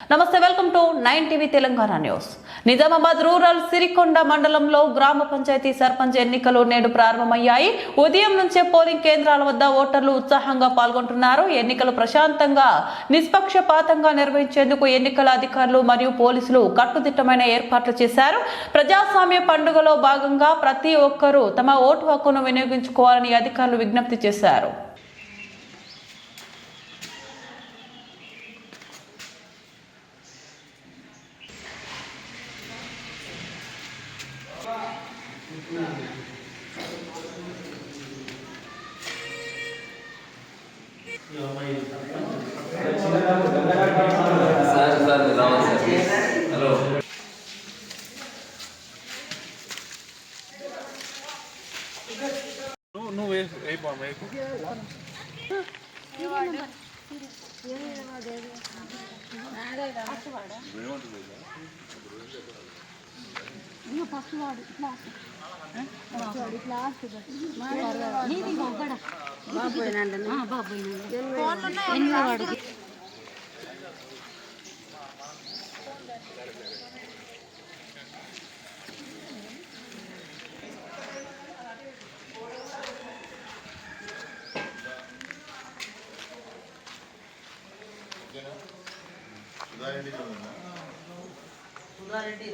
నమస్తే welcome to 9 TV Telangana news. Nizamabad rural Sirikonda మండలంలో గ్రామ పంచాయతీ సర్పంచ్ ఎన్నికలు నేడు ప్రారంభమయ్యాయి. ఉదయం నుంచే పోలింగ్ కేంద్రాల వద్ద ఓటర్లు ఉత్సాహంగా పాల్గొంటున్నారు. ఎన్నికలు ప్రశాంతంగా నిష్పక్షపాతంగా నిర్వహించేందుకు ఎన్నికల అధికారులు మరియు పోలీసులు కట్టుదిట్టమైన ఏర్పాట్లు చేశారు. ప్రజాస్వామ్య పండుగలో భాగంగా ప్రతి ఒక్కరూ తమ ఓటు హక్కును వినియోగించుకోవాలని అధికారులు విజ్ఞప్తి చేశారు. సుధారెడ్డి